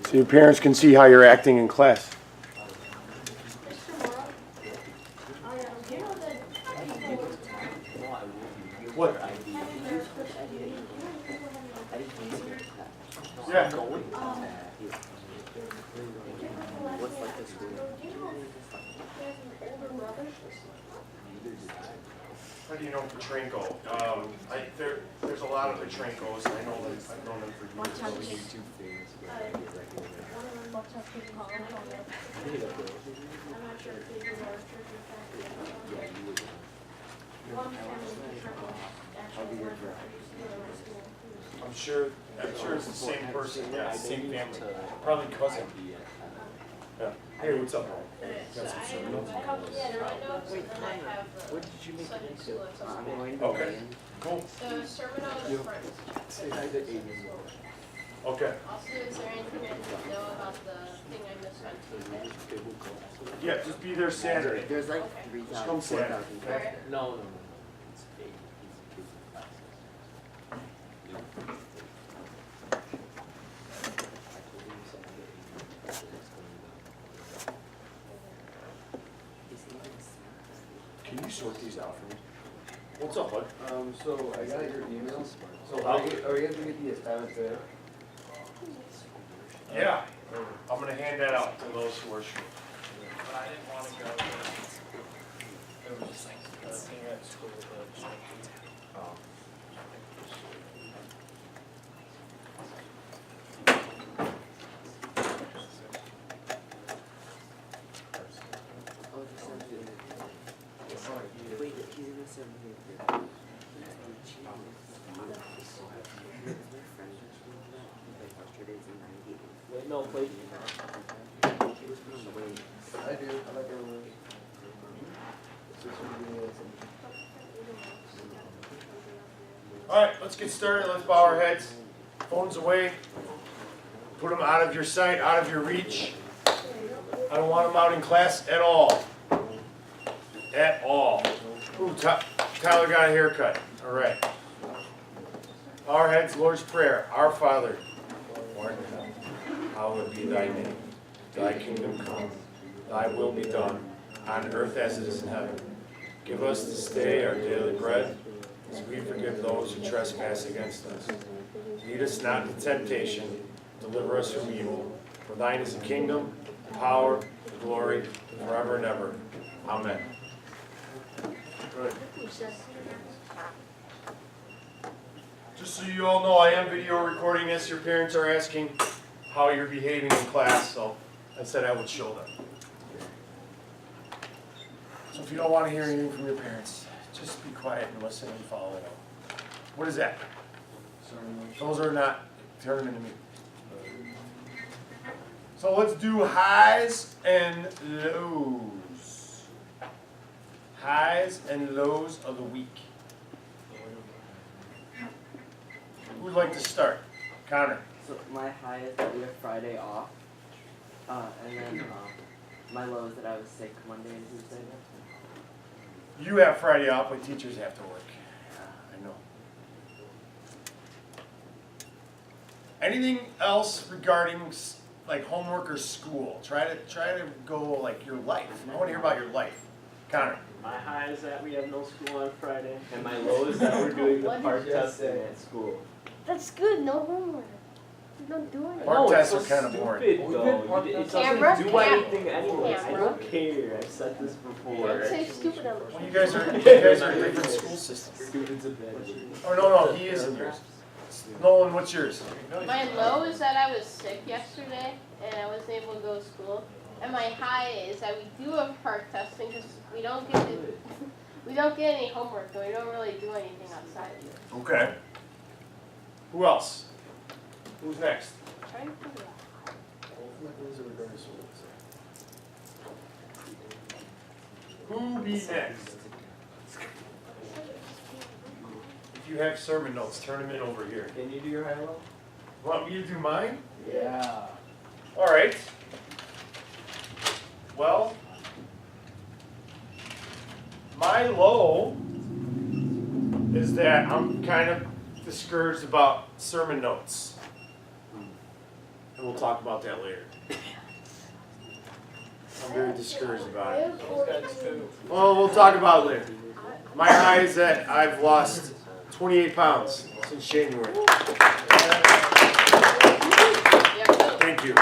So your parents can see how you're acting in class. What? Yeah. How do you know Petrenko? There's a lot of Petrenkos. I know them. I've known them for years. I'm sure it's the same person. Yeah, same family. Probably cousin. Yeah. Hey, what's up? Got some sermon notes? What did you make it into? Okay. Cool. The sermon on the front. Say hi to Aiden. Okay. Also, is there anything I need to know about the thing I missed on Tuesday? Yeah, just be there Saturday. There's like Just come 3,000, Saturday. 4,000. Okay? No. It's Can you sort these out for me? What's up, bud? So I got your email. So How- are you able to get the assignment today? Yeah. I'm gonna hand that out to those who are short. But I didn't want to go. It was a thing at school, but Oh, he sent me wait, he's gonna send me my friend yesterday's in 90. Wait, no, please. He was on the way. I do. I like everyone. It's just really all right, let's get started. Let's bow our heads. Phones away. Put them out of your sight, out of your reach. I don't want them out in class at all. At all. Ooh, Tyler got a haircut. All right. Bow our heads, Lord's Prayer. Our Father, who art in heaven, hallowed be thy name. Thy kingdom come. Thy will be done, on earth as it is in heaven. Give us this day our daily bread, as we forgive those who trespass against us. Lead us not into temptation, deliver us from evil. For thine is the kingdom, the power, the glory, forever and ever. Amen. Good. Just so you all know, I am video recording this. Your parents are asking how you're behaving in class, so I said I would show them. So if you don't want to hear anything from your parents, just be quiet and listen and follow it up. What is that? Those are not, turn them into me. So let's do highs and lows. Highs and lows of the week. Who would like to start? Connor. So my high is that we have Friday off. And then my low is that I was sick Monday and Tuesday. You have Friday off, but teachers have to work. I know. Anything else regarding like homework or school? Try to go like your life. I want to hear about your life. Connor. My high is that we have no school on Friday, and my low is that we're doing the What part did you testing say? at school. That's good, no homework. You don't do anything. Part No, tests it's so are kinda boring. stupid, We though. did part It tests. doesn't Camera? do anything anyways. I Camera. don't care. I've said this before. Don't say stupid on Well, the you guys are in different school systems. Stupid's a bad word. Oh no, he is in yours. Nolan, what's yours? My low is that I was sick yesterday and I wasn't able to go to school. And my high is that we do have park testing because we don't get any homework, so we don't really do anything outside of it. Okay. Who else? Who's next? Trying to figure out. Who be next? If you have sermon notes, turn them in over here. Can you do your high low? Want me to do mine? Yeah. All right. Well, my low is that I'm kind of discouraged about sermon notes. and we'll talk about that later. I'm very discouraged about it. Those guys too. Well, we'll talk about it later. My high is that I've lost 28 pounds since January. Thank you.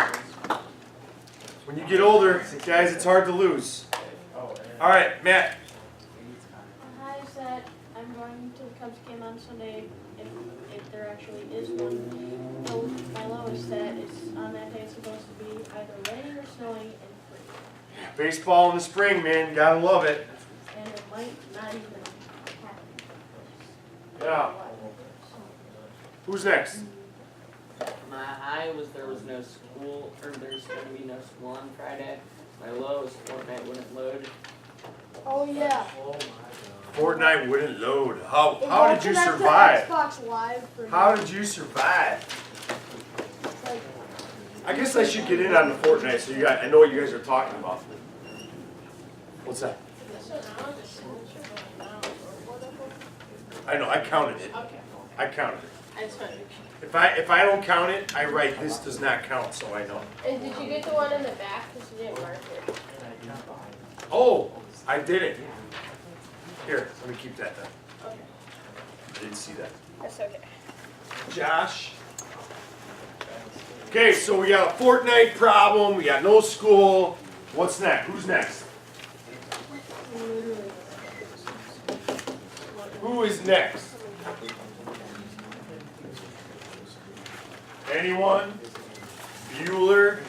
When you get older, guys, it's hard to lose. All right, Matt. The high is that I'm going to the Cubs game on Sunday, if there actually is one. So my lowest that is on that day it's supposed to be either raining or snowing and free. Baseball in the spring, man. Gotta love it. And it might not even happen. Yeah. Who's next? My high was there was no school, or there's going to be no school on Friday. My low was Fortnite wouldn't load. Oh yeah. Fortnite wouldn't load. How It did won't you connect to survive? Xbox Live for How me. did you survive? It's like, I guess I should get in on the Fortnite so I know what you guys are talking about. What's that? I know, I counted it. Okay. I counted it. I just wanted to make If I don't count it, I write this does not count, so I know. sure. And did you get the one in the back? Because you didn't mark it. Oh, I did it. Here, let me keep that then. Okay. I didn't see that. That's okay. Josh? Okay, so we got a Fortnite problem, we got no school. What's next? Who's next? Who is next? Anyone? Bueller?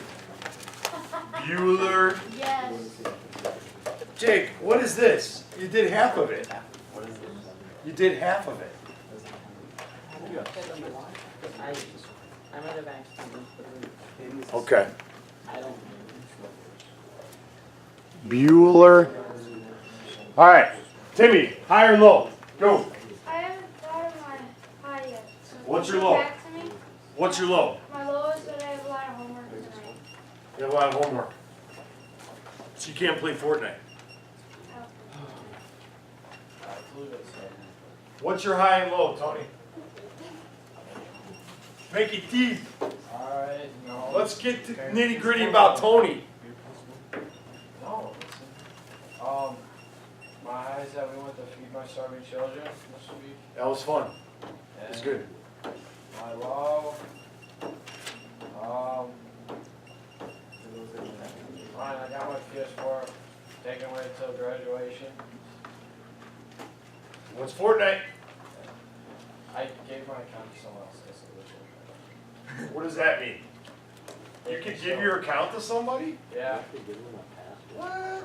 Bueller? Yes. Jake, what is this? You did half of it. You did half of it. I might have accidentally put it. Okay. I don't. Bueller. All right, Timmy, high or low? Go. I haven't thought of my high yet. So What's your get low? back to me. What's your low? My low is that I have a lot of homework tonight. You have a lot of homework. So you can't play Fortnite. What's your high and low, Tony? Make it deep. Alright, no. Let's get to nitty gritty about Tony. No, listen. My high is that we went to feed my starving children this week. That was fun. It was And good. my low, fine, I got my PS4 taken away until graduation. What's Fortnite? I gave my account to someone else. That's the issue. What does that mean? You could give your account to somebody? Yeah. What?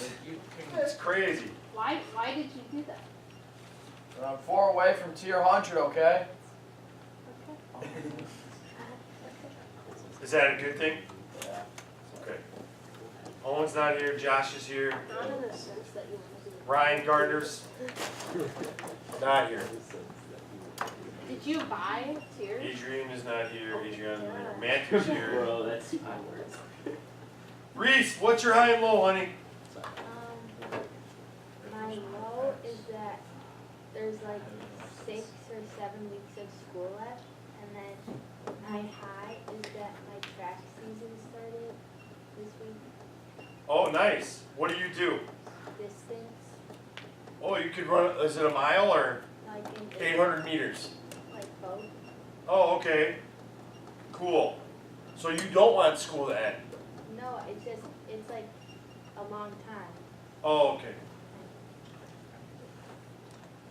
Like, you can, That's crazy. Why did you do that? I'm 4 away from tier 100, okay? Is that a good thing? Yeah. Okay. Owen's not here, Josh is here, Not in the sense that you want to do it. Ryan Gardner's not here. Did you buy tiers? Adrian is not here, Adrian, Matthew's here. Bro, that's my words. Reese, what's your high and low, honey? My low is that there's like 6 or 7 weeks of school left, and then my high is that my track season started this week. Oh, nice. What do you do? Distance, Oh, you could run, is it a mile or like in 800 meters? like both. Oh, okay. Cool. So you don't want school to end? No, it's like a long time. Oh, okay.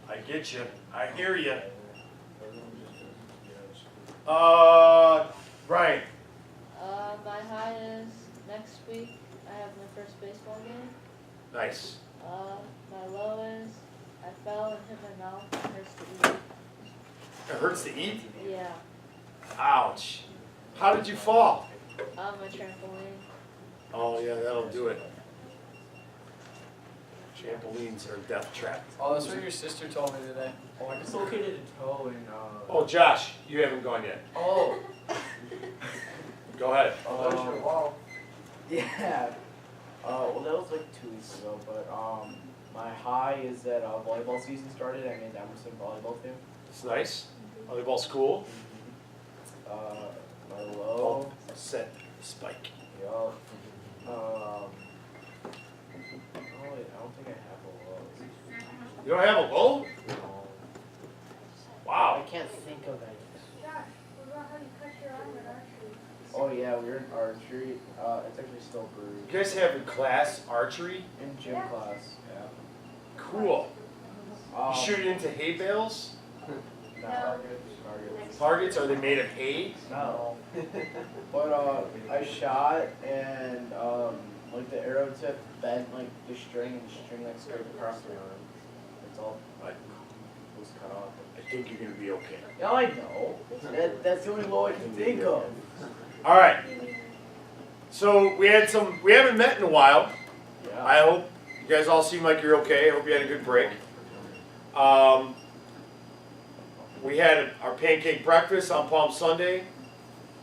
I get you. I hear you. Ryan. My high is next week I have my first baseball game. Nice. My low is I fell and hit my mouth. It hurts to eat. It hurts to eat? Yeah. Ouch. How did you fall? On my trampoline. Oh, yeah, that'll do it. Trampolines are a death trap. Oh, that's what your sister told me today. Oh, I dislocated a toe and Oh, Josh, you haven't gone yet. Oh. Go ahead. Yeah. Well, that was like 2 weeks ago, but my high is that volleyball season started. I made the Emerson volleyball team. It's nice. Volleyball school. My set spike. Yup. Oh wait, I don't think I have a Lowe's. You don't have a low? No. Wow. I can't think of any. Josh, what about how you cut your arm at archery? Oh yeah, we're in archery. It's actually still bruised. You guys have in class archery? In gym class, yeah. Cool. You shoot it into hay bales? No. Targets. Targets, are they made of hay? No. But I shot and like the arrow tip bent like the string and the string like scraped across my arm. It's all like was cut off. I think you're gonna be okay. Yeah, I know. That's the only low I can think of. Alright. So we haven't met in a while. Yeah. I hope you guys all seem like you're okay. I hope you had a good break. We had our pancake breakfast on Palm Sunday.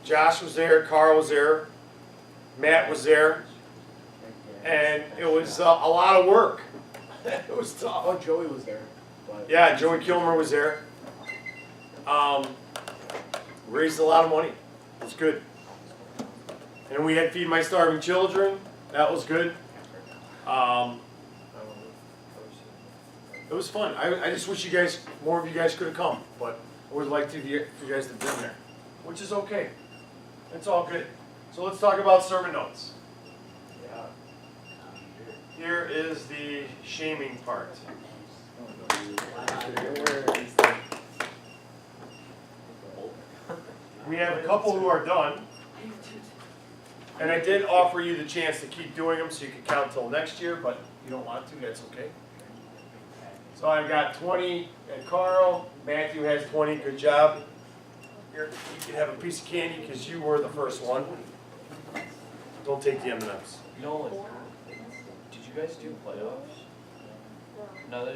Josh was there, Carl was there, Matt was there, and it was a lot of work. It was tough. Oh, Joey was there. But Yeah, Joey Kilmer was there. Raised a lot of money. It was good. And we had Feed My Starving Children. That was good. It was fun. I just wish more of you guys could have come, but I would like for you guys to have been there, which is okay. It's all good. So let's talk about sermon notes. yeah. Here is the shaming part. We have a couple who are done. And I did offer you the chance to keep doing them so you could count till next year, but you don't want to, that's okay. So I've got 20 at Carl, Matthew has 20, good job. Here, you can have a piece of candy because you were the first one. Don't take the M&Ms. Nolan, did you guys do playoffs? No,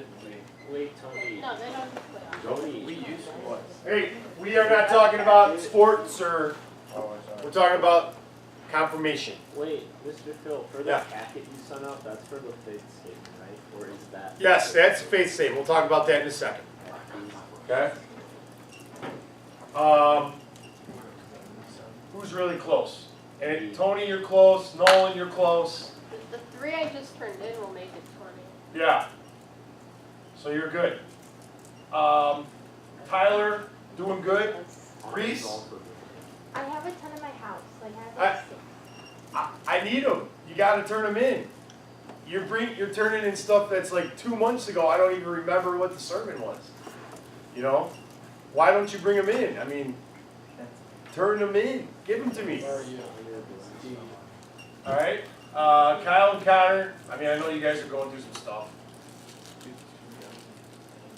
Wait, Tony. No, they don't put on. Tony. we used to. What? Hey, we are not talking about sports or, Oh, sorry. we're talking about confirmation. Wait, Mr. Phil, for the Yeah. packet you sent out, that's for the faith statement, right? Or is that? Yes, that's faith statement, we'll talk about that in a second. Okay? Who's really close? And Tony, you're close. Nolan, you're close. The 3 I just turned in will make it 20. Yeah. So you're good. Tyler, doing good. Reese, I have a ton in my house, like I I- have like 6. I need them. You got to turn them in. You're turning in stuff that's like 2 months ago. I don't even remember what the sermon was. You know? Why don't you bring them in? I mean, turn them in. Give them to me. All right. Kyle and Connor. I mean, I know you guys are going through some stuff.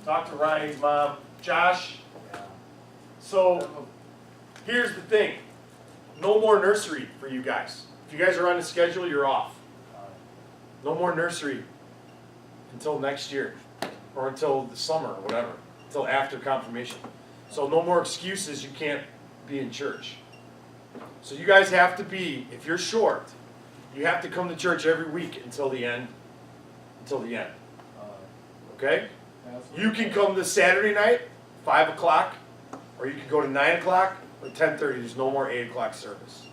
Talk to Ryan's mom. Josh. So, here's the thing. No more nursery for you guys. If you guys are on the schedule, you're off. No more nursery until next year. Or until the summer, or whatever. Until after confirmation. So no more excuses you can't be in church. So you guys have to be, if you're short, you have to come to church every week until the end. Until the end. Okay? You can come this Saturday night, 5 o'clock, or you can go to 9 o'clock or 10:30. There's no more 8 o'clock service.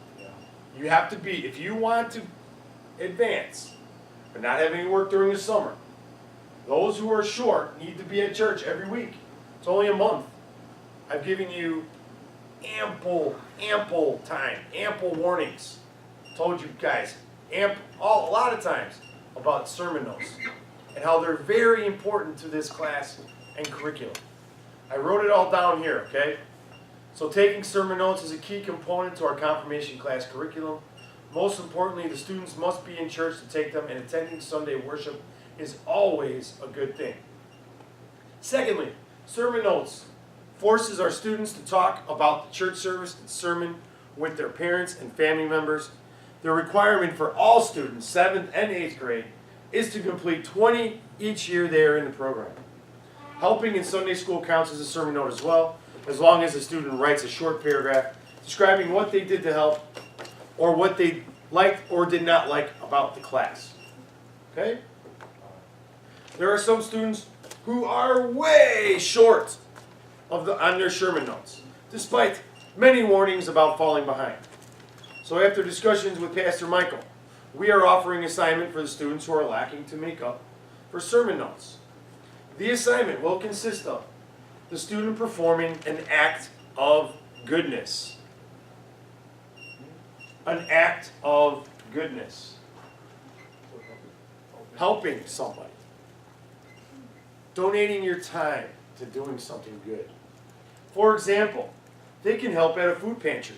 You have to be, if you want to advance, but not have any work during the summer, those who are short need to be at church every week. It's only a month. I've given you ample time, ample warnings. Told you guys, a lot of times about sermon notes and how they're very important to this class and curriculum. I wrote it all down here, okay? So taking sermon notes is a key component to our confirmation class curriculum. Most importantly, the students must be in church to take them, and attending Sunday worship is always a good thing. Secondly, sermon notes forces our students to talk about the church service and sermon with their parents and family members. The requirement for all students, 7th and 8th grade, is to complete 20 each year they are in the program. Helping in Sunday school counts as a sermon note as well, as long as the student writes a short paragraph describing what they did to help or what they liked or did not like about the class. Okay? There are some students who are way short on their sermon notes, despite many warnings about falling behind. So after discussions with Pastor Michael, we are offering assignment for the students who are lacking to make up for sermon notes. The assignment will consist of the student performing an act of goodness. An act of goodness. Helping somebody. Donating your time to doing something good. For example, they can help at a food pantry.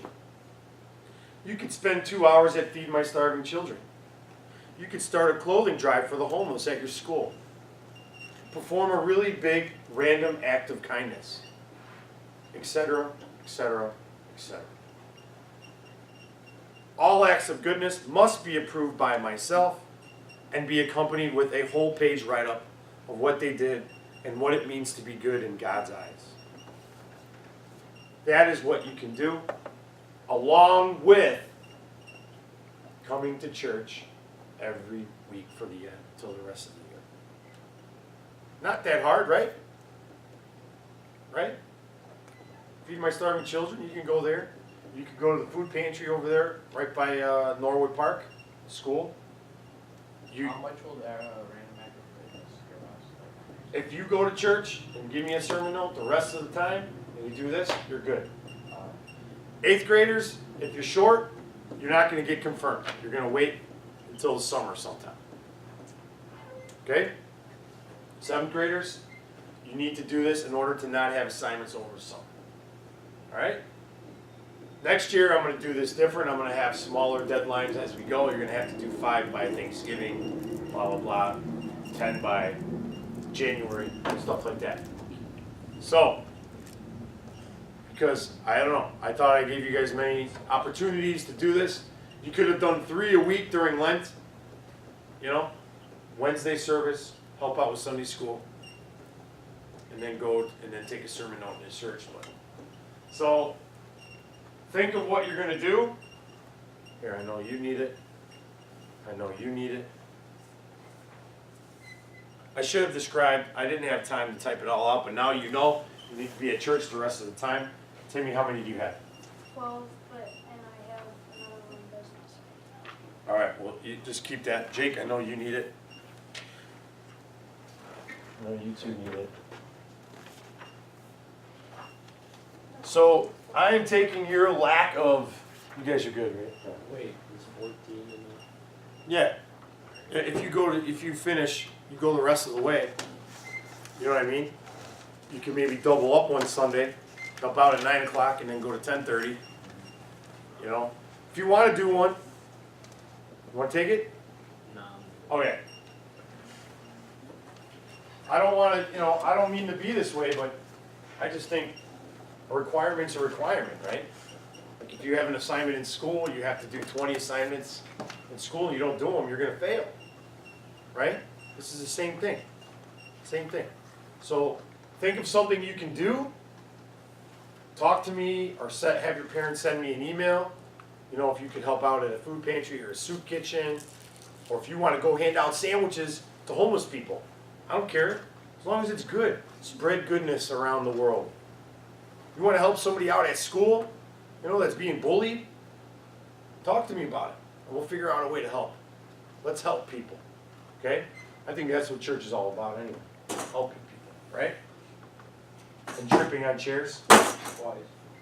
You could spend 2 hours at Feed My Starving Children. You could start a clothing drive for the homeless at your school. Perform a really big random act of kindness, etc., etc., etc. All acts of goodness must be approved by myself and be accompanied with a whole page write-up of what they did and what it means to be good in God's eyes. That is what you can do, along with coming to church every week for the end, until the rest of the year. Not that hard, right? Right? Feed My Starving Children, you can go there. You could go to the food pantry over there, right by Norwood Park School. How much will the random act of goodness cost? If you go to church and give me a sermon note the rest of the time, and you do this, you're good. 8th graders, if you're short, you're not going to get confirmed. You're going to wait until the summer sometime. Okay? 7th graders, you need to do this in order to not have assignments over the summer. Alright? Next year, I'm going to do this different. I'm going to have smaller deadlines as we go. You're going to have to do 5 by Thanksgiving, blah, blah, blah, 10 by January, stuff like that. So, because, I don't know, I thought I gave you guys many opportunities to do this. You could have done 3 a week during Lent. You know, Wednesday service, help out with Sunday school, and then go and then take a sermon note in the church. So, think of what you're going to do. Here, I know you need it. I know you need it. I should have described, I didn't have time to type it all out, but now you know you need to be at church the rest of the time. Timmy, how many do you have? 12, and I have another one business. All right, well, you just keep that. Jake, I know you need it. I know you two need it. So, I am taking your lack of, you guys are good, right? Wait, it's 14 and Yeah. If you finish, you go the rest of the way. You know what I mean? You can maybe double up one Sunday, help out at 9 o'clock and then go to 10:30. You know? If you want to do one, you want to take it? no. Okay. I don't want to, I don't mean to be this way, but I just think a requirement's a requirement, right? Like if you have an assignment in school, you have to do 20 assignments in school, and you don't do them, you're going to fail. Right? This is the same thing. Same thing. So think of something you can do. Talk to me or have your parents send me an email. You know, if you could help out at a food pantry or a soup kitchen, or if you want to go hand out sandwiches to homeless people. I don't care. As long as it's good. Spread goodness around the world. You want to help somebody out at school, that's being bullied? Talk to me about it, and we'll figure out a way to help. Let's help people. Okay? I think that's what church is all about anyway. Helping people, right? And tripping on chairs?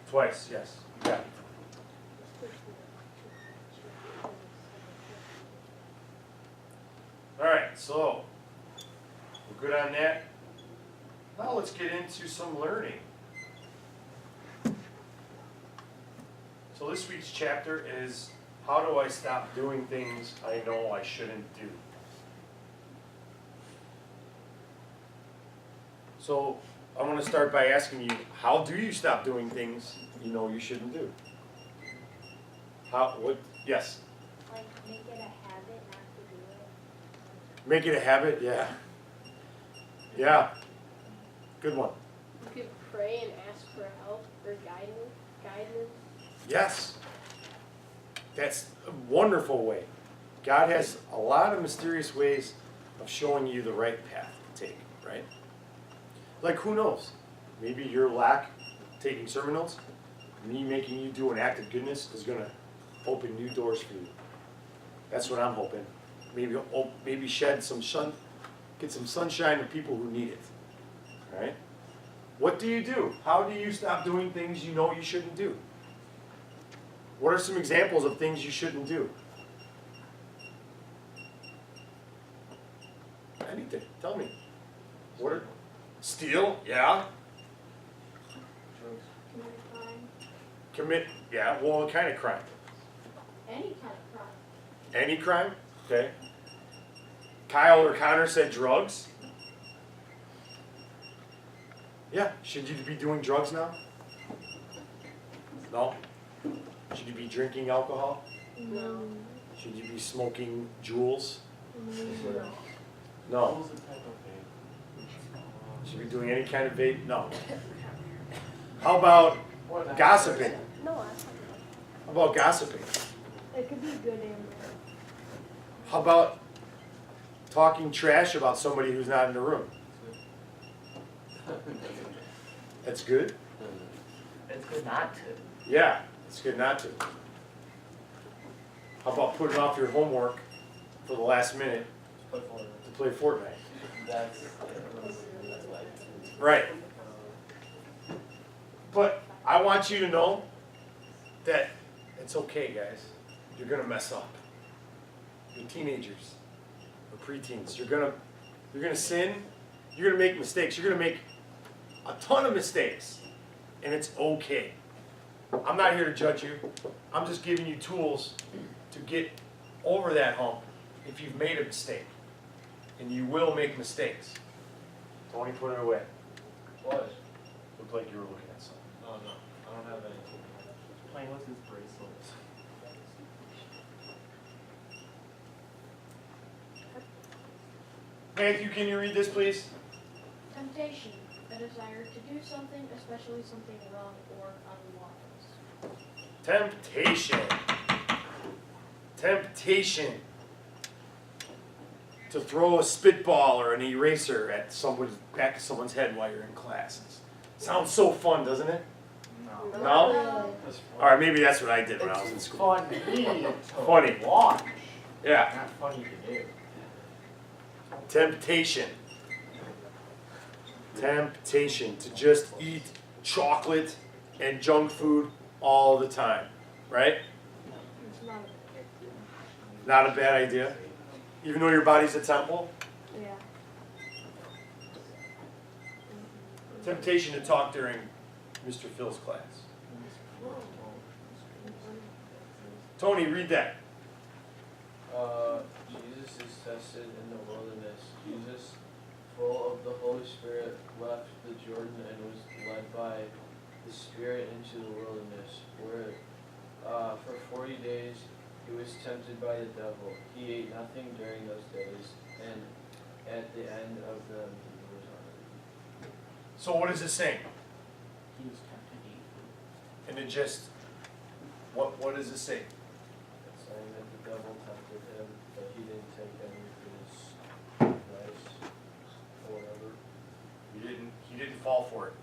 Twice, yes. You got it. Alright, so we're good on that. Now let's get into some learning. So this week's chapter is, how do I stop doing things I know I shouldn't do? So I'm going to start by asking you, how do you stop doing things you know you shouldn't do? Yes? Like, make it a habit not to do it. Make it a habit? Yeah. Yeah. Good one. You could pray and ask for help or guidance. Yes. That's a wonderful way. God has a lot of mysterious ways of showing you the right path to take, right? Like, who knows? Maybe your lack taking sermon notes, me making you do an act of goodness is going to open new doors for you. That's what I'm hoping. Maybe shed some sun, get some sunshine to people who need it. All right? What do you do? How do you stop doing things you know you shouldn't do? What are some examples of things you shouldn't do? Anything. Tell me. What are, steal? Yeah. Commit a crime. Commit? Yeah. Well, what kind of crime? Any kind of crime. Any crime? Okay. Kyle or Connor said drugs. Yeah. Should you be doing drugs now? No. Should you be drinking alcohol? No. Should you be smoking jewels? No. No. Should you be doing any kind of vape? No. How about gossiping? No, How about gossiping? It could be good and bad. How about talking trash about somebody who's not in the room? That's good? It's good not to. Yeah, it's good not to. How about putting off your homework for the last minute to play Fortnite? That's Right. But I want you to know that it's okay, guys. You're gonna mess up. You're teenagers or preteens. You're gonna sin. You're gonna make mistakes. You're gonna make a ton of mistakes, and it's okay. I'm not here to judge you. I'm just giving you tools to get over that hump if you've made a mistake, and you will make mistakes. Tony, put it away. what? Looked like you were looking at something. Oh no, I don't have anything. Playing with his bracelets. Matthew, can you read this, please? Temptation, a desire to do something, especially something wrong or unwise. Temptation. Temptation. To throw a spitball or an eraser at someone's back of someone's head while you're in class. Sounds so fun, doesn't it? No. No? That's All right, maybe that's what I did when I was in school. funny to Funny. watch, Yeah. not funny to do. Temptation. Temptation to just eat chocolate and junk food all the time, right? It's not Not a bad idea. Even though your body's a temple. yeah. Temptation to talk during Mr. Phil's class. Tony, read that. Jesus is tested in the wilderness. Jesus, full of the Holy Spirit, left the Jordan and was led by the Spirit into the wilderness, where for 40 days he was tempted by the devil. He ate nothing during those days, and at the end of them he was hungry. So what is it saying? He was tempted to eat food. And it just, what does it say? It's saying that the devil tempted him, but he didn't take any of his advice or whatever. He didn't fall for it.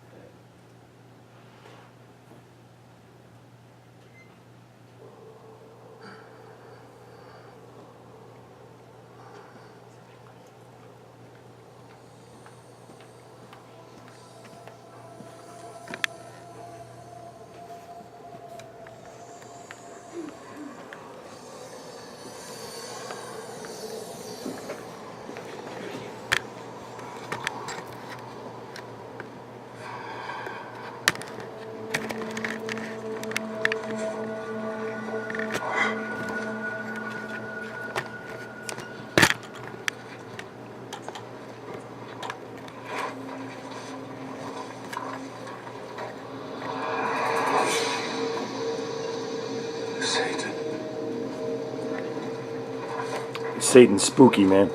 Satan's spooky, man.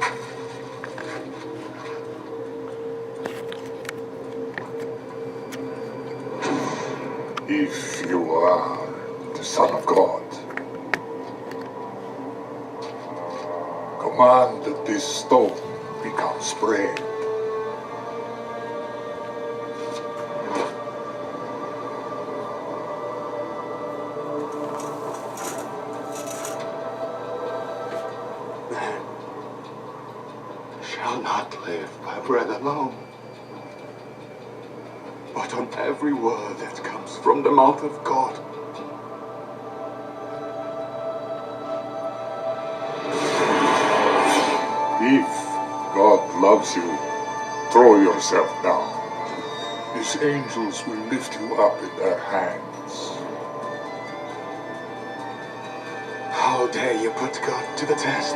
If you are the Son of God, command that this stone becomes bread. shall not live by bread alone, but on every word that comes from the mouth of God. If God loves you, throw yourself down. His angels will lift you up in their hands. How dare you put God to the test?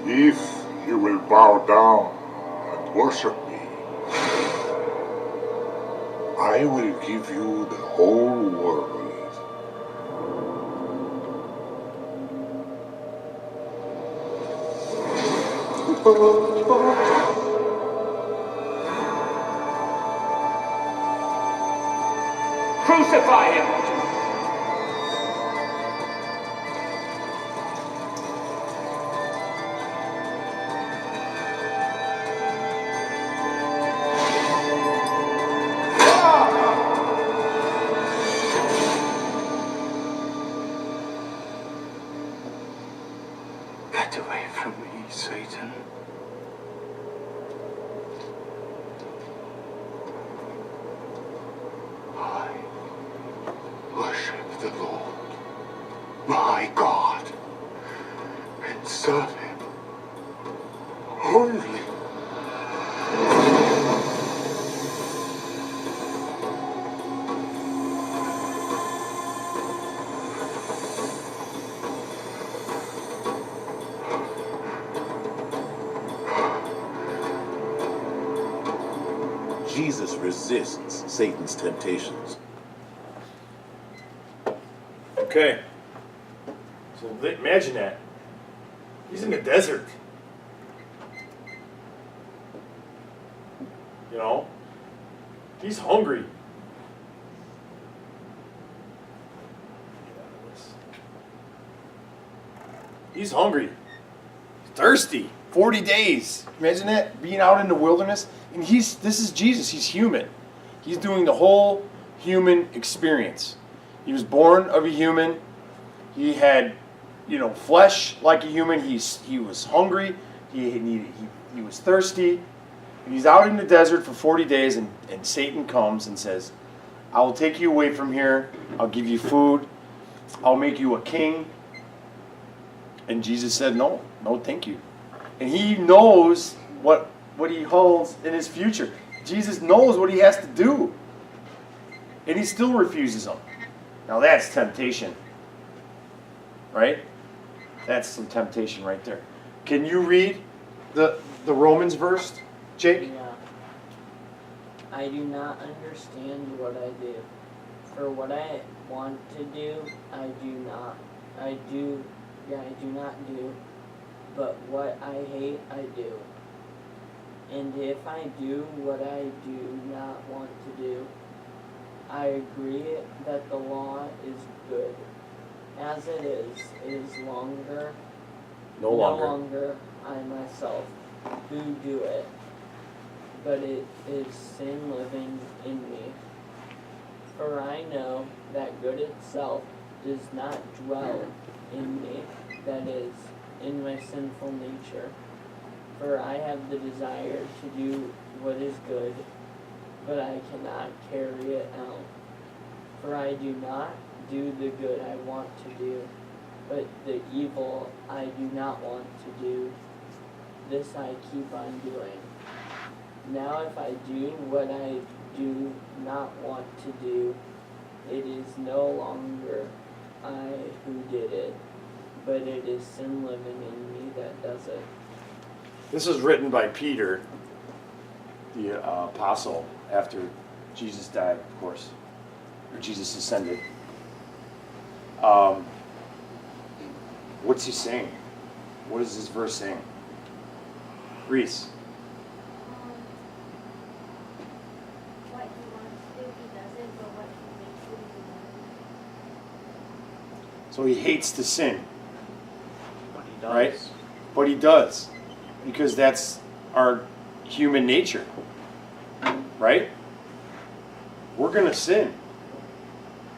If you will bow down and worship me, I will give you the whole world. Crucify him! Get away from me, Satan. I worship the Lord, my God, and serve him only. Jesus resists Satan's temptations. Okay. So imagine that. He's in the desert. You know? He's hungry. He's hungry. Thirsty. 40 days. Imagine that, being out in the wilderness. And this is Jesus. He's human. He's doing the whole human experience. He was born of a human. He had, flesh like a human. He was hungry. He was thirsty. And he's out in the desert for 40 days, and Satan comes and says, I will take you away from here. I'll give you food. I'll make you a king. And Jesus said, no, thank you. And he knows what he holds in his future. Jesus knows what he has to do. And he still refuses him. Now that's temptation. Right? That's some temptation right there. Can you read the Romans verse, Jake? Yeah. I do not understand what I do. For what I want to do, I do not do. But what I hate, I do. And if I do what I do not want to do, I agree that the law is good. As it is no longer I myself who do it, but it is sin living in me. For I know that good itself does not dwell in me, that is, in my sinful nature. For I have the desire to do what is good, but I cannot carry it out. For I do not do the good I want to do, but the evil I do not want to do, this I keep on doing. Now if I do what I do not want to do, it is no longer I who did it, but it is sin living in me that does it. This is written by Peter, the apostle, after Jesus died, of course, or Jesus ascended. What's he saying? What is this verse saying? Reese. What he wants to do, he doesn't, but what he makes him do. So he hates to sin, But he does. right? But he does, because that's our human nature, right? We're going to sin.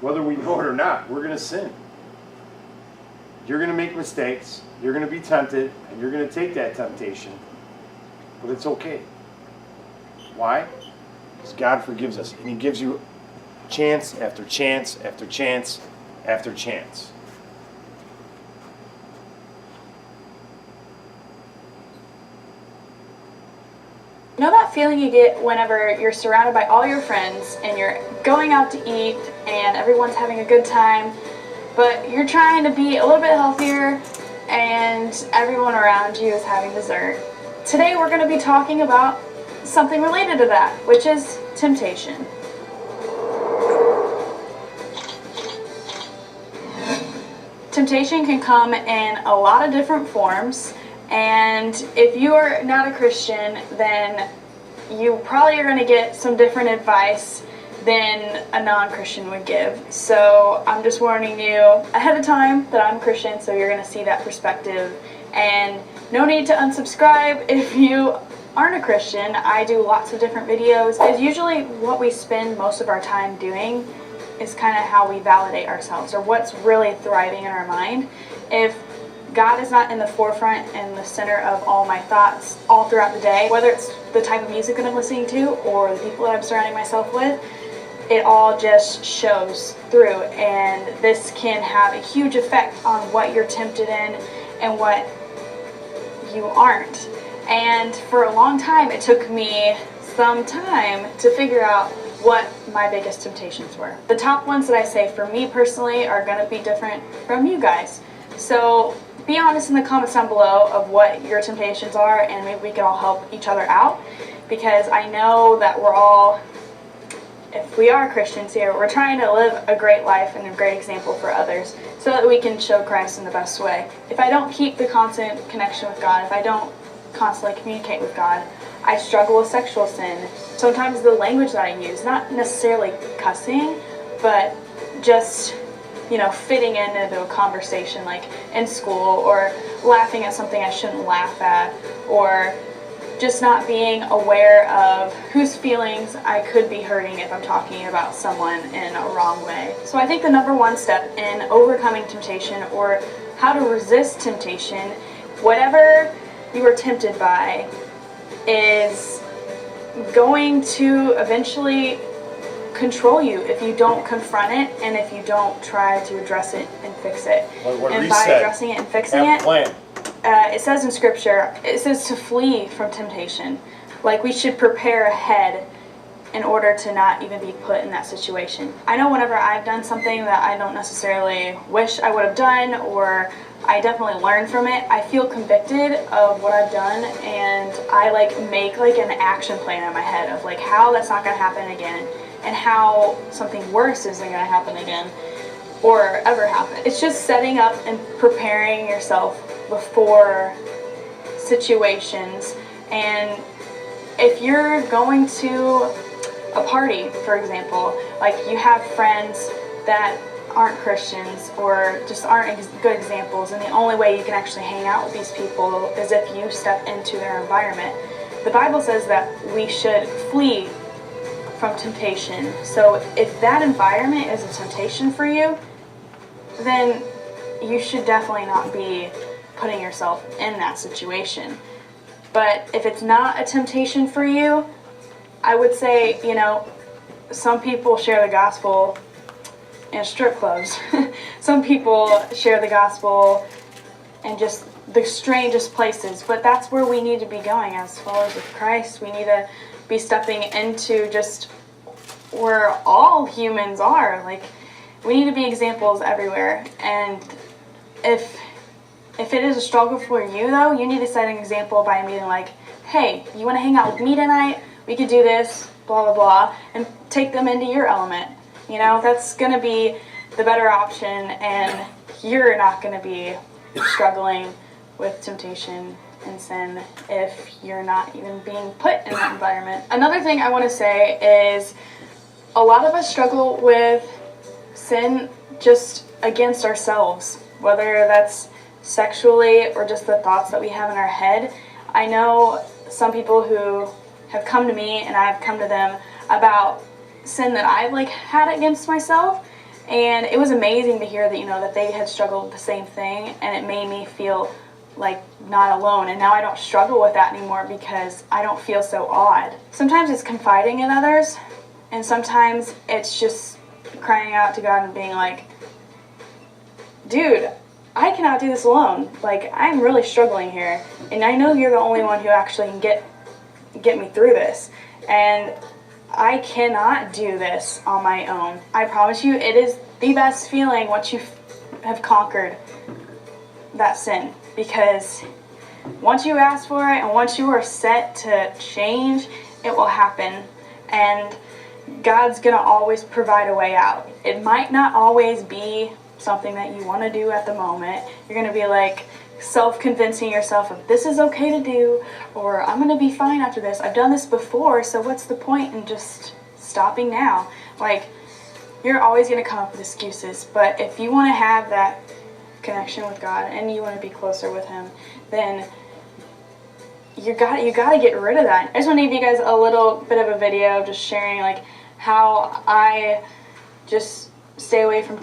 Whether we know it or not, we're going to sin. You're going to make mistakes. You're going to be tempted, and you're going to take that temptation. But it's okay. Why? Because God forgives us, and He gives you chance after chance after chance after chance. You know that feeling you get whenever you're surrounded by all your friends and you're going out to eat and everyone's having a good time, but you're trying to be a little bit healthier and everyone around you is having dessert? Today we're going to be talking about something related to that, which is temptation. Temptation can come in a lot of different forms, and if you are not a Christian, then you probably are going to get some different advice than a non-Christian would give. So I'm just warning you ahead of time that I'm Christian, so you're going to see that perspective. And no need to unsubscribe if you aren't a Christian. I do lots of different videos. It's usually what we spend most of our time doing is kind of how we validate ourselves, or what's really thriving in our mind. If God is not in the forefront and the center of all my thoughts all throughout the day, whether it's the type of music that I'm listening to or the people that I'm surrounding myself with, it all just shows through, and this can have a huge effect on what you're tempted in and what you aren't. And for a long time, it took me some time to figure out what my biggest temptations were. The top ones that I say for me personally are going to be different from you guys. So be honest in the comments down below of what your temptations are, and maybe we can all help each other out, because I know that we're all, if we are Christians here, we're trying to live a great life and a great example for others so that we can show Christ in the best way. If I don't keep the constant connection with God, if I don't constantly communicate with God, I struggle with sexual sin. Sometimes the language that I use, not necessarily cussing, but just, you know, fitting into a conversation like in school, or laughing at something I shouldn't laugh at, or just not being aware of whose feelings I could be hurting if I'm talking about someone in a wrong way. So I think the number one step in overcoming temptation, or how to resist temptation, whatever you are tempted by, is going to eventually control you if you don't confront it and if you don't try to address it and fix it. And by addressing it and fixing it, it says in scripture, it says to flee from temptation. Like, we should prepare ahead in order to not even be put in that situation. I know whenever I've done something that I don't necessarily wish I would have done, or I definitely learned from it, I feel convicted of what I've done, and I make an action plan in my head of how that's not going to happen again, and how something worse isn't going to happen again or ever happen. It's just setting up and preparing yourself before situations. And if you're going to a party, for example, you have friends that aren't Christians or just aren't good examples, and the only way you can actually hang out with these people is if you step into their environment. The Bible says that we should flee from temptation. So if that environment is a temptation for you, then you should definitely not be putting yourself in that situation. But if it's not a temptation for you, I would say, some people share the gospel in strip clubs. Some people share the gospel in just the strangest places, but that's where we need to be going as followers of Christ. We need to be stepping into just where all humans are. We need to be examples everywhere. And if it is a struggle for you, though, you need to set an example by being hey, you want to hang out with me tonight? We could do this, blah, blah, blah, and take them into your element. That's going to be the better option, and you're not going to be struggling with temptation and sin if you're not even being put in that environment. Another thing I want to say is a lot of us struggle with sin just against ourselves, whether that's sexually or just the thoughts that we have in our head. I know some people who have come to me and I've come to them about sin that I've had against myself, And it was amazing to hear that, you know, that they had struggled with the same thing, and it made me feel like not alone. And now I don't struggle with that anymore because I don't feel so odd. Sometimes it's confiding in others, and sometimes it's just crying out to God and being like, dude, I cannot do this alone. Like, I'm really struggling here, and I know you're the only one who actually can get me through this. And I cannot do this on my own. I promise you, it is the best feeling once you have conquered that sin. Because once you ask for it and once you are set to change, it will happen. And God's going to always provide a way out. It might not always be something that you want to do at the moment. You're going to be like self-convincing yourself of this is okay to do, or I'm going to be fine after this. I've done this before, so what's the point in just stopping now? Like, you're always going to come up with excuses, but if you want to have that connection with God and you want to be closer with Him, then you got to get rid of that. I just want to give you guys a little bit of a video just sharing like how I just stay away from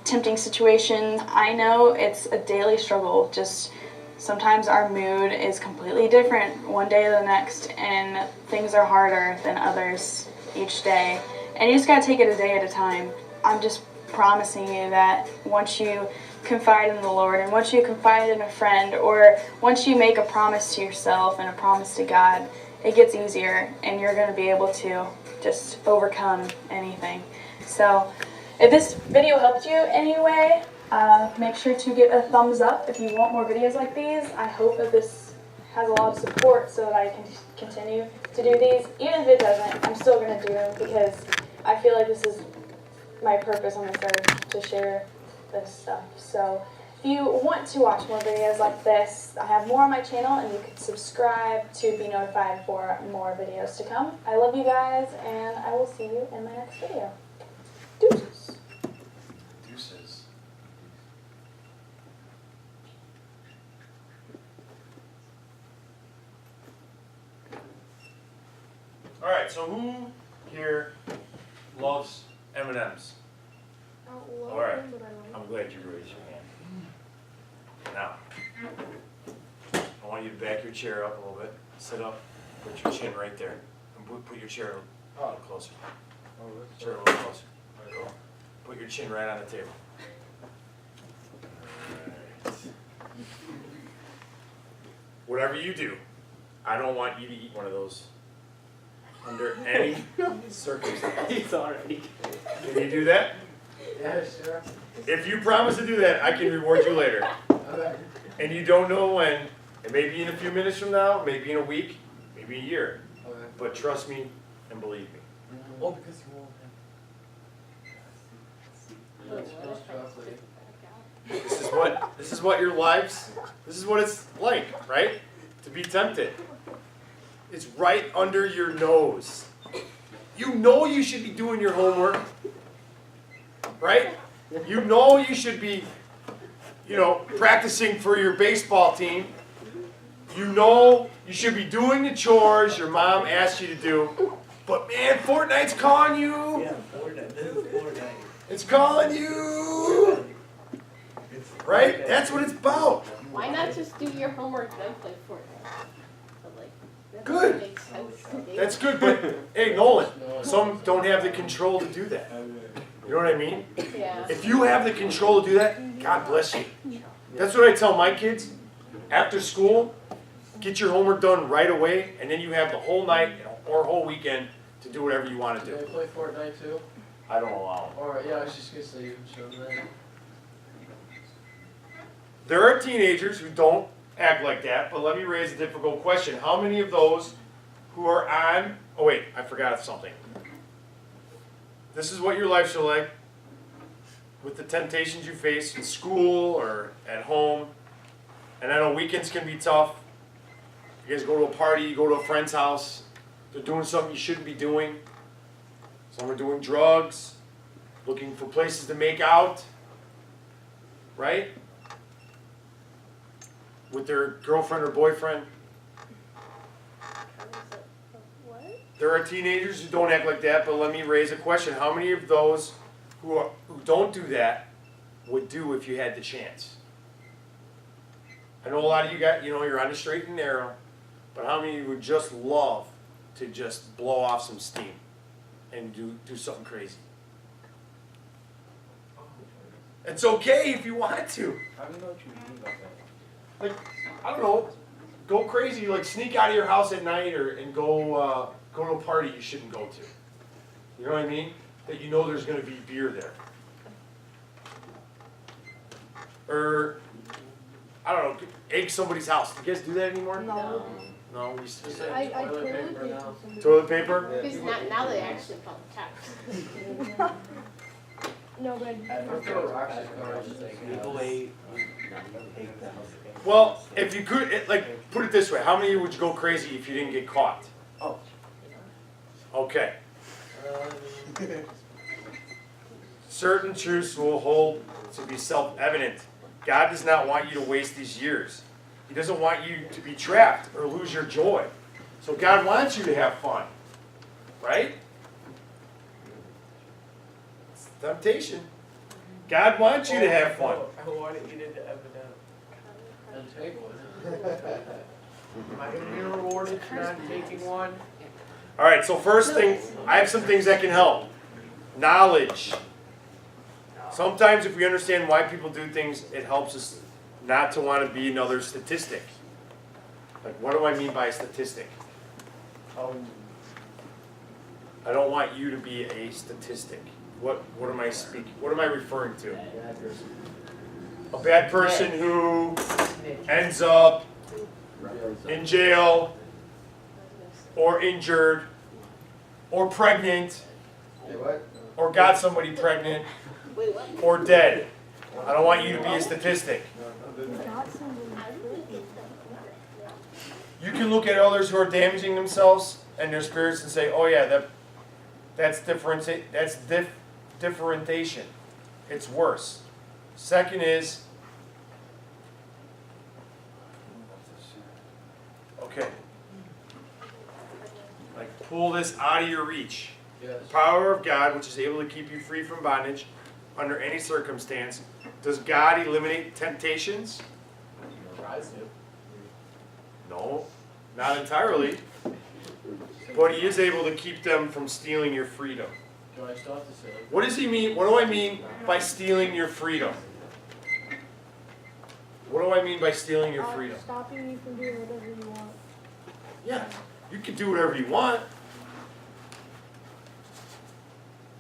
tempting situations. I know it's a daily struggle. Just sometimes our mood is completely different one day to the next, and things are harder than others each day. And you just gotta take it a day at a time. I'm just promising you that once you confide in the Lord, and once you confide in a friend, or once you make a promise to yourself and a promise to God, it gets easier, and you're gonna be able to just overcome anything. So, if this video helped you in any way, make sure to give a thumbs up if you want more videos like these. I hope that this has a lot of support so that I can continue to do these. Even if it doesn't, I'm still going to do them because I feel like this is my purpose on this earth, to share this stuff. So if you want to watch more videos like this, I have more on my channel, and you can subscribe to be notified for more videos to come. I love you guys, and I will see you in my next video. Deuces. Deuces. All right, so who here loves M&Ms? All right, I'm glad you raised your hand. Now, I want you to back your chair up a little bit. Sit up, put your chin right there, and put your chair a little closer. Chair a little closer. There you go. Put your chin right on the table. All right. Whatever you do, I don't want you to eat one of those under any circumstance. He's already. Can you do that? Yeah, sure. If you promise to do that, I can reward you later. Okay. And you don't know when. It may be in a few minutes from now, maybe in a week, maybe a year. Okay. But trust me and believe me. Oh, because you won't have. This is what your lives, this is what it's like, right? To be tempted. It's right under your nose. You know you should be doing your homework, right? You know you should be, practicing for your baseball team. You know you should be doing the chores your mom asked you to do. But man, Fortnite's calling you. Yeah, Fortnite. This is Fortnite. It's calling you. Right? That's what it's about. Why not just do your homework then play Fortnite? But like, that Good. doesn't make sense to me. That's good, but hey, Nolan, some don't have the control to do that. You know what I mean? Yeah. If you have the control to do that, God bless you. That's what I tell my kids. After school, get your homework done right away, and then you have the whole night or whole weekend to do whatever you want to Do do. they play Fortnite too? I don't allow them. Alright, yeah, I was just gonna say you can show them that. There are teenagers who don't act like that, but let me raise a difficult question. How many of those who are on... Oh wait, I forgot something. This is what your life should like with the temptations you face in school or at home. And I know weekends can be tough. You guys go to a party, you go to a friend's house, they're doing something you shouldn't be doing. Some are doing drugs, looking for places to make out, right? With their girlfriend or boyfriend. What? There are teenagers who don't act like that, but let me raise a question. How many of those who don't do that would do if you had the chance? I know a lot of you got, you're on the straight and narrow, but how many of you would just love to just blow off some steam and do something crazy? It's okay if you want to. I don't know what you mean by that. Like, I don't know, go crazy, like sneak out of your house at night and go to a party you shouldn't go to. You know what I mean? That you know there's going to be beer there. Or, I don't know, egg somebody's house. Do you guys do that anymore? No. No, we used to do Just that. I toilet toilet paper paper now. somebody. Toilet paper? Because now they actually call it tax. No, but I've thrown rocks at cars, like, Well, if you could, put it this way, how many would you go crazy if you didn't get caught? Oh. Okay. Certain truths will hold to be self-evident. God does not want you to waste these years. He doesn't want you to be trapped or lose your joy. So God wants you to have fun, right? It's temptation. God wants you to have fun. I want to eat it M&M. and take one. Am I going to be rewarded for not taking one? All right, so first thing, I have some things that can help. Knowledge. Sometimes if we understand why people do things, it helps us not to want to be another statistic. Like, what do I mean by a statistic? I don't want you to be a statistic. What am I speaking? What am I referring to? A bad person who ends up in jail, or injured, or pregnant, or got somebody pregnant, or dead. I don't want you to be a statistic. You can look at others who are damaging themselves and their spirits and say, "Oh yeah, that's differentiation. It's worse." Second is, okay, like pull this out of your reach. Yes. The power of God, which is able to keep you free from bondage under any circumstance. Does God eliminate temptations? Tries to. No, not entirely. But He is able to keep them from stealing your freedom. Do I still have to say? What does He mean? What do I mean by stealing your freedom? What do I mean by stealing your freedom? Stopping you from doing whatever you want. Yeah, you can do whatever you want.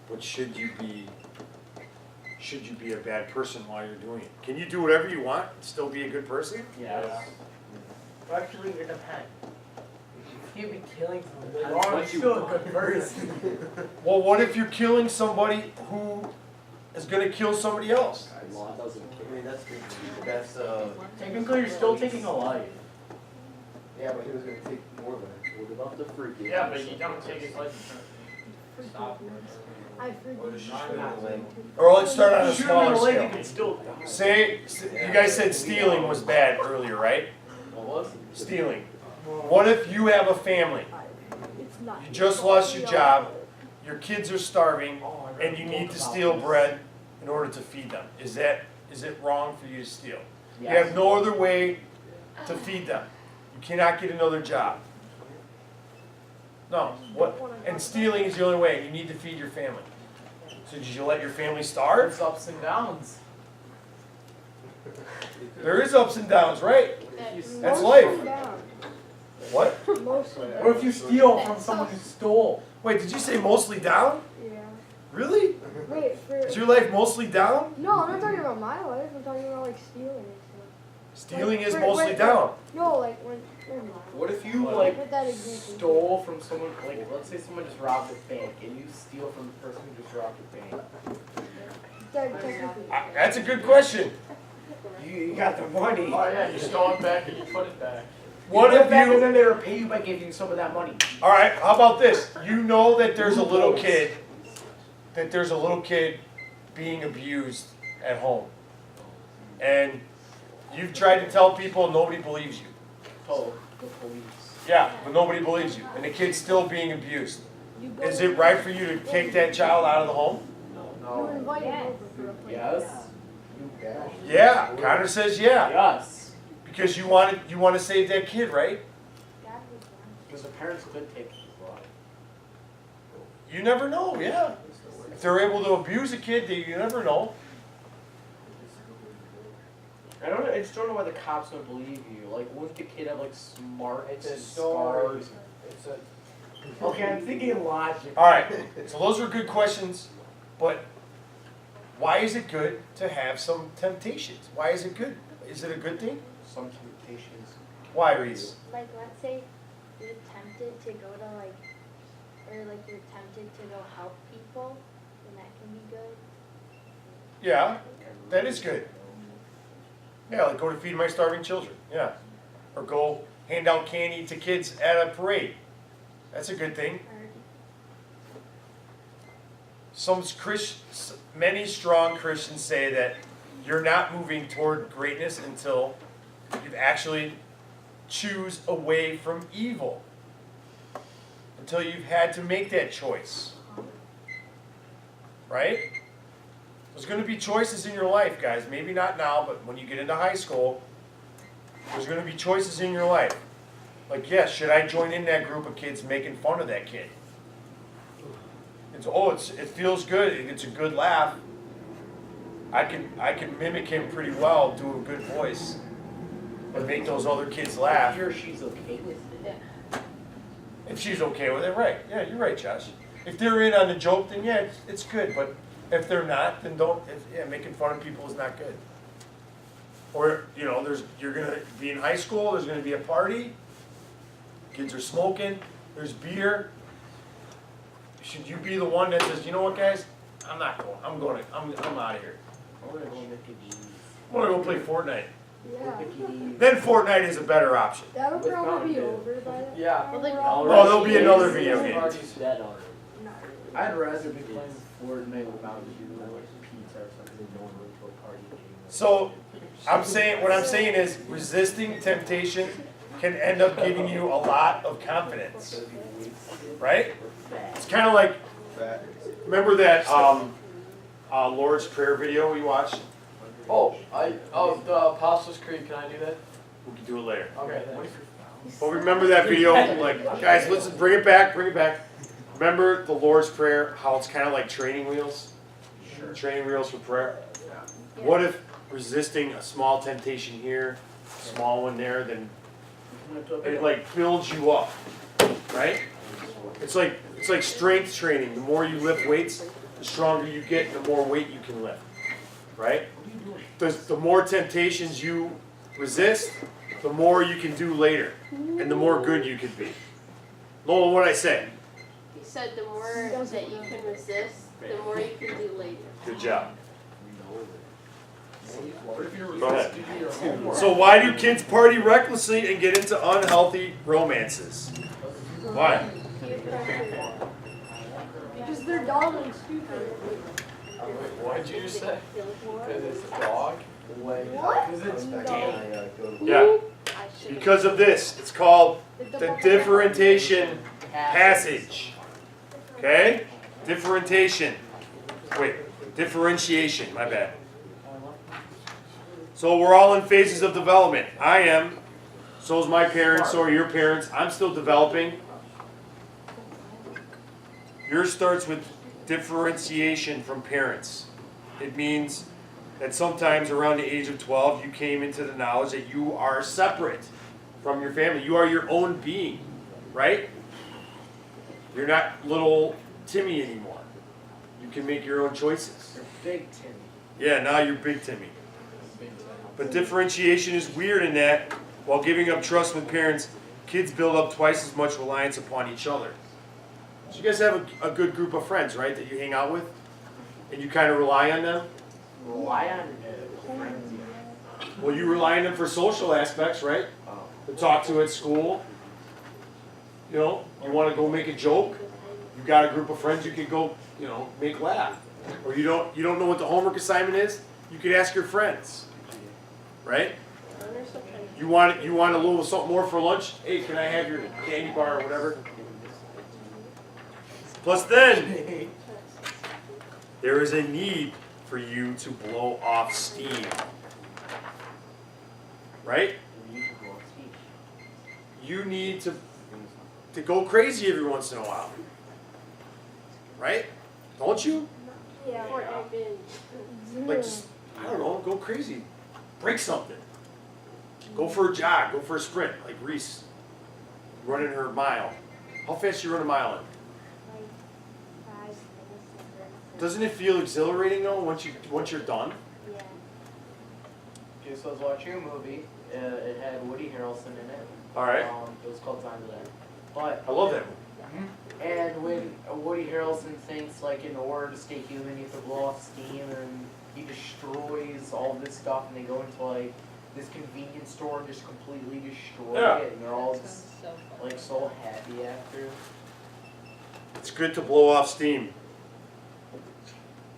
But should you be a bad person while you're doing it? Can you do whatever you want and still be a good person? Yes. Actually, it depends. If you be killing somebody, You're still a good person. Well, what if you're killing somebody who is going to kill somebody else? Law doesn't care. I mean, that's Technically, you're still taking a life. Yeah, but he was gonna take more than it. What about the freaky? Yeah, but you don't take his life insurance. Stop. I forget. Or let's start on a Shoot him in smaller the leg, you scale. can still. Say, you guys said stealing was bad earlier, right? What was it? Stealing. What if you have a family? It's not. You just lost your job, your kids are starving, and you need to steal bread in order to feed them. Is it wrong for you to steal? You have no other way to feed them. You cannot get another job. No. What? And stealing is the only way. You need to feed your family. So did you let your family starve? There's ups and downs. There is ups and downs, right? That's life. What? What if you steal from someone who stole? Wait, did you say mostly down? Yeah. Really? Wait, Is your life mostly down? no, I'm not talking about my life. I'm talking about like stealing and stuff. Stealing is Wait, mostly wait, down. No, like when. What if you Put that example. stole from someone, like let's say someone just robbed a bank and you steal from the person who just robbed a bank? Technically. That's a good question. You got the money. Oh yeah, you stole it back and you put it back. What You if put it back and you? then they repay you by giving you some of that money? All right. How about this? You know that there's a little kid. That there's a little kid being abused at home, and you've tried to tell people, and nobody believes you. Oh, the police. Yeah, but nobody believes you, and the kid's still being abused. Is it right for you to take that child out of the home? No. You invited Yes. over for a play. Yes. You bet. Yeah, Connor says yeah. Yes. Because you want to save that kid, right? God was one. Because the parents could take his life. You never know, yeah. If they're able to abuse a kid, you never know. I just don't know why the cops don't believe you. Like, wouldn't the kid have like smart It's a scars? story. It's a Okay, I'm thinking logic. All right, so those were good questions, but why is it good to have some temptations? Why is it good? Is it a good thing? Some temptations. Why, Reese? Like, let's say you're tempted to go to like, or like you're tempted to go help people, then that can be good. Yeah, that is good. Yeah, like go to Feed My Starving Children, yeah. Or go hand out candy to kids at a parade. That's a good thing. Many strong Christians say that you're not moving toward greatness until you actually choose away from evil. Until you've had to make that choice. Right? There's going to be choices in your life, guys. Maybe not now, but when you get into high school, there's going to be choices in your life. Like, yes, should I join in that group of kids making fun of that kid? It feels good. It's a good laugh. I can mimic him pretty well, do a good voice, and make those other kids laugh. He or she's okay with it. If she's okay with it, right? Yeah, you're right, Josh. If they're in on the joke, then yeah, it's good. But if they're not, then don't. Making fun of people is not good. Or you're gonna be in high school. There's gonna be a party. Kids are smoking. There's beer. Should you be the one that says, you know what, guys? I'm not going. I'm out of here. I'm gonna go Mickey D's. I'm gonna go play Fortnite. Yeah. Then Fortnite is a better option. That'll probably be over by then. Yeah. Well, they- Oh, there'll be another video game. Party's dead already. Not really. I'd rather be playing Fortnite without you, like pizza or something, going to a party game. So what I'm saying is resisting temptation can end up giving you a lot of confidence. Right? It's kind of like, remember that Lord's Prayer video we watched? The Apostles' Creed, can I do that? We can do it later. Okay. But remember that video? Like, guys, let's bring it back. Remember the Lord's Prayer, how it's kind of like training wheels? Sure. Training wheels for prayer? Yeah. What if resisting a small temptation here, a small one there, then it like builds you up, right? It's like strength training. The more you lift weights, the stronger you get, the more weight you can lift, right? The more temptations you resist, the more you can do later, and the more good you can be. Lola, what'd I say? You said the more that you can resist, the more you can do later. Good job. Go ahead. So why do kids party recklessly and get into unhealthy romances? Why? Because they're dumb and stupid. What did you just say? Because it's a dog? What? Because it's Yeah. Because of this. It's called the differentiation passage. Okay? Differentiation. Differentiation, my bad. So we're all in phases of development. I am. So is my parents, so are your parents. I'm still developing. Yours starts with differentiation from parents. It means that sometimes around the age of 12, you came into the knowledge that you are separate from your family. You are your own being, right? You're not little Timmy anymore. You can make your own choices. You're big Timmy. Yeah, now you're big Timmy. But differentiation is weird in that, while giving up trust with parents, kids build up twice as much reliance upon each other. So you guys have a good group of friends, right, that you hang out with? And you kind of rely on them? Rely on friends. Well, you rely on them for social aspects, right? To talk to at school. You know, you want to go make a joke. You've got a group of friends you could go, make laugh. Or you don't know what the homework assignment is, you could ask your friends. Right? You want a little something more for lunch? Hey, can I have your candy bar or whatever? Plus then, there is a need for you to blow off steam. Right? You need to go crazy every once in a while. Right? Don't you? Yeah. Like, just, I don't know, go crazy. Break something. Go for a jog, go for a sprint, like Reese. Running her mile. How fast you run a mile in? Like 5 minutes. Doesn't it feel exhilarating though once you're done? Yeah. Okay, so I was watching a movie. It had Woody Harrelson in it. Alright. It was called Time of That. But I love that movie. and when Woody Harrelson thinks like in order to stay human you have to blow off steam and he destroys all this stuff and they go into like this convenience store and just completely destroy it and they're all just So fun. like so happy after. It's good to blow off steam.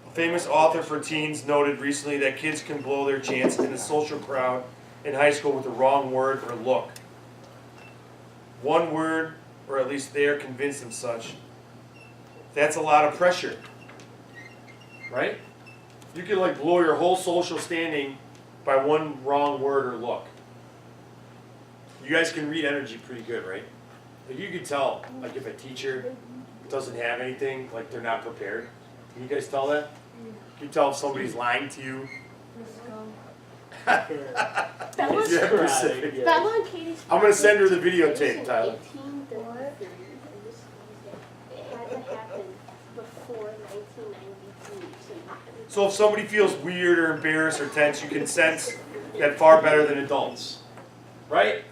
A famous author for teens noted recently that kids can blow their chance in a social crowd in high school with the wrong word or look. One word, or at least they are convinced of such. That's a lot of pressure. Right? You can like blow your whole social standing by one wrong word or look. You guys can read energy pretty good, right? Like you can tell, like if a teacher doesn't have anything, like they're not prepared. Can you guys tell that? You can tell if somebody's lying to you. Bella's Yeah, Pacific. Bella and Katie's I'm gonna send her the videotape, It was in Tyler. 1833, and this it had to happen before 1993. So if somebody feels weird or embarrassed or tense, you can sense that far better than adults. Right?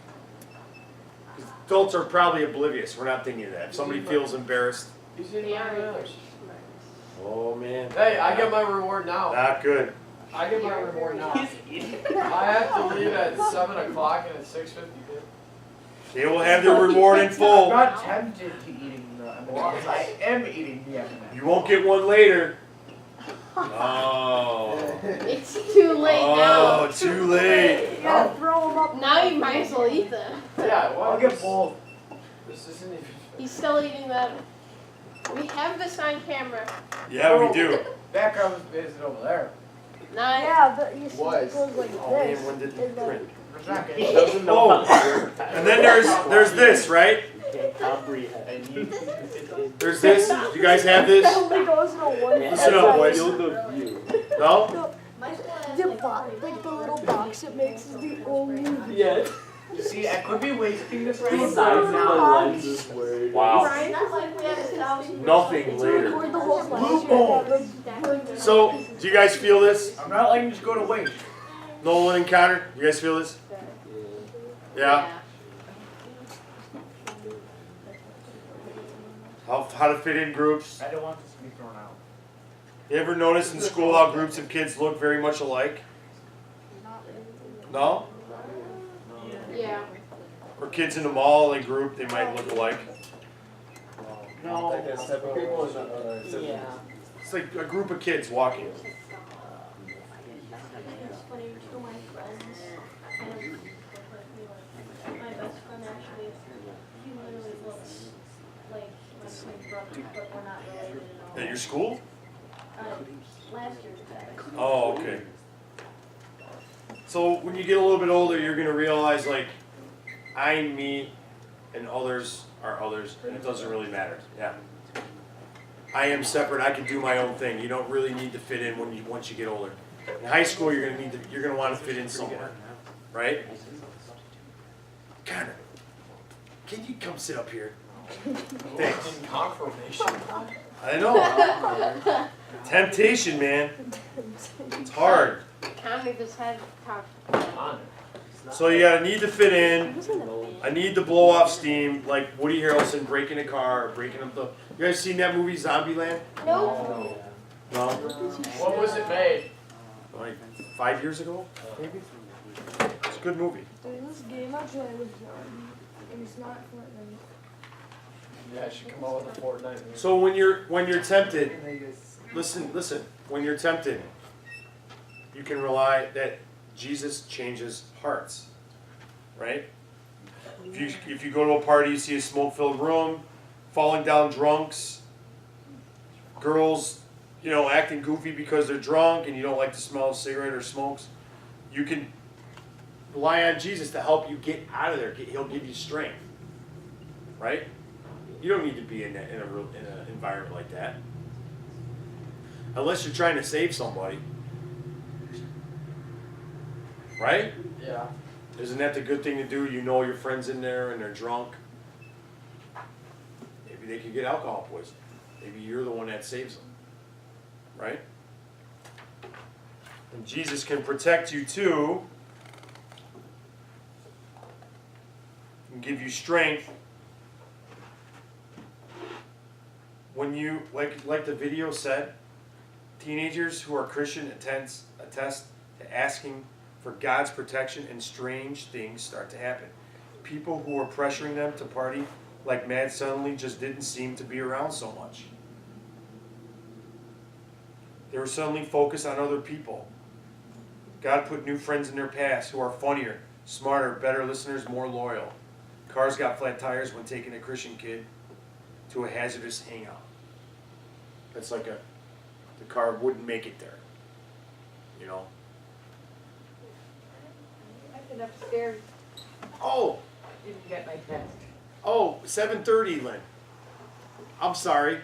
'Cause adults are probably oblivious. We're not thinking of that. If somebody feels embarrassed, They are embarrassed. oh man, Hey, I get my reward now. not good. I get my reward now. I have to leave at 7 o'clock and it's 6:52. They will have their reward in full. I'm not tempted to eating the M&Ms. I am eating the M&Ms. You won't get one later. Oh. It's too late now. Oh, too late. You gotta throw them up. Now you might as well eat them. Yeah, well, I'll get both. This isn't even. He's still eating them. We have this on camera. Yeah, we do. Background is over there. Not Yeah, but you see Was. it goes like Oh man, this. when did It's you like- print? There's not He gonna doesn't know Oh. how to work. And then there's this, right? Can't comprehend. There's this. You guys have this? It only goes in a one. Listen up, boys. Field of view. No? The box, like the little box it makes is the only. Yeah. see, I could be wasting this right The now. size of the lens is weird. Wow. Brian, it's like we have 1,000. Nothing later. Record the whole Loophole. So, do you guys feel this? I'm not letting this go to waste. Nolan and Connor, you guys feel this? Yeah? How to fit in groups? I don't want this to be thrown out. You ever notice in school how groups of kids look very much alike? No? Yeah. Or kids in the mall, in group, they might look alike. No. Yeah. It's like a group of kids walking. It's funny, two of my friends, my best friend actually, he literally looks like my twin brother, but we're not related at all. At your school? Last year's batch. Oh, okay. So when you get a little bit older, you're gonna realize like, I'm me, and others are others, and it doesn't really matter. Yeah. I am separate. I can do my own thing. You don't really need to fit in once you get older. In high school, you're gonna want to fit in somewhere, right? Connor, can you come sit up here? Thanks. Confirmation. I know. Temptation, man. It's hard. Connor just had talk. So you gotta need to fit in. I need to blow off steam, like Woody Harrelson breaking a car or breaking up the. You guys seen that movie Zombieland? No. No. When was it made? Like 5 years ago, maybe. It's a good movie. This game actually was it's not Fortnite. Yeah, I should come out with a Fortnite. So when you're tempted, listen. When you're tempted, you can rely that Jesus changes hearts, right? If you go to a party, you see a smoke-filled room, falling down drunks, girls you know, acting goofy because they're drunk and you don't like the smell of cigarette or smokes, you can rely on Jesus to help you get out of there. He'll give you strength, right? You don't need to be in an environment like that, unless you're trying to save somebody, right? Yeah. Isn't that the good thing to do? You know your friend's in there and they're drunk. Maybe they could get alcohol poisoning. Maybe you're the one that saves them, right? And Jesus can protect you too and give you strength when you, like the video said, teenagers who are Christian attest to asking for God's protection and strange things start to happen. People who were pressuring them to party like mad suddenly just didn't seem to be around so much. They were suddenly focused on other people. God put new friends in their paths who are funnier, smarter, better listeners, more loyal. Cars got flat tires when taking a Christian kid to a hazardous hangout. That's like the car wouldn't make it there, you know? I've been upstairs. Oh, Didn't get my text. oh, 7:30, Lynn. I'm sorry.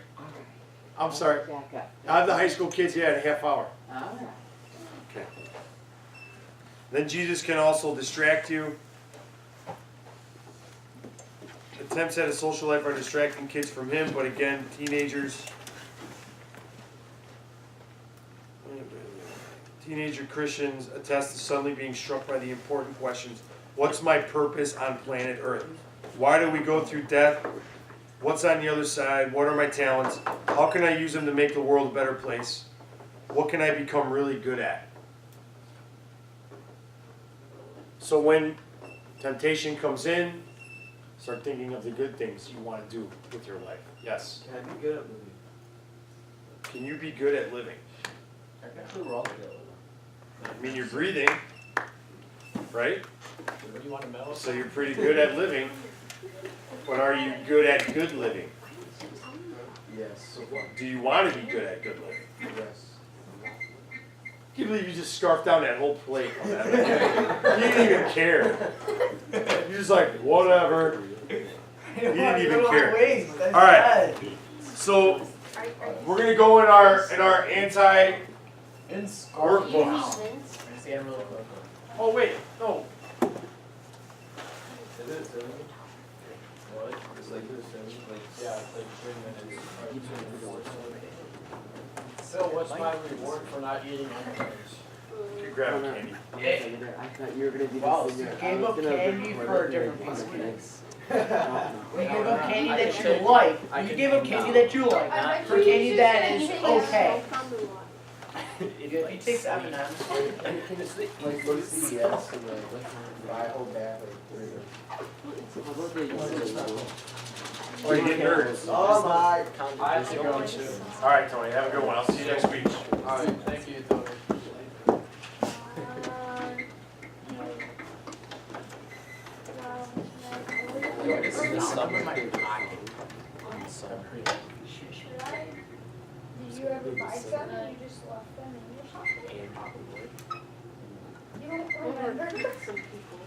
I'm sorry. Back up. I have the high school kids, yeah, in a half hour. All right. Okay. Then Jesus can also distract you. Attempts at a social life are distracting kids from him, but again, teenager Christians attest to suddenly being struck by the important questions. What's my purpose on planet Earth? Why do we go through death? What's on the other side? What are my talents? How can I use them to make the world a better place? What can I become really good at? So when temptation comes in, start thinking of the good things you want to do with your life. Yes? Can I be good at living? Can you be good at living? Actually, we're all good at living. I mean, you're breathing, right? What do you want to medal? So you're pretty good at living. But are you good at good living? Yes. Do you want to be good at good living? Yes. I can't believe you just scarfed down that whole plate on that. You didn't even care. You're just like, whatever. You didn't even care. All right. So we're gonna go in our anti In scarf workbooks. Stand really close. Oh wait, no. Is it silly? What? It's like this, like, yeah, it's like 3 minutes. So what's my reward for not eating M&M's? You grab a candy. I thought you were gonna do Wow, this so in you your- gave I was up gonna candy record for a it different in piece of your cake. No. You gave up candy I that can you take- like. I You can gave up take- candy that you like, not for candy that is okay. If you take M&M's, Like, go to CVS and like, buy a whole bag of Or you get nerds. oh my. I have to go too. All right, Tony. Have a good one. I'll see you next week. Alright, thank you, Tony. This is the stuff in my pocket. Should I? Did you ever buy some and you just left them in your pocket? You don't remember? Some people.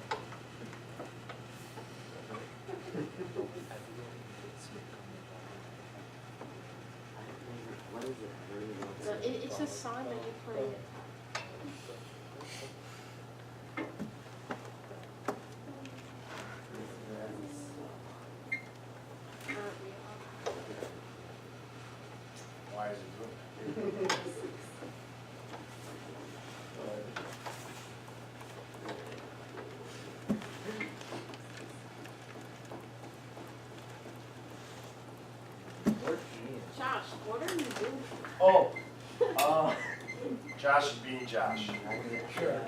What is it? No, it's a song that you play. Why is it doing that? Josh, what are you doing? Oh, Josh is being Josh. sure.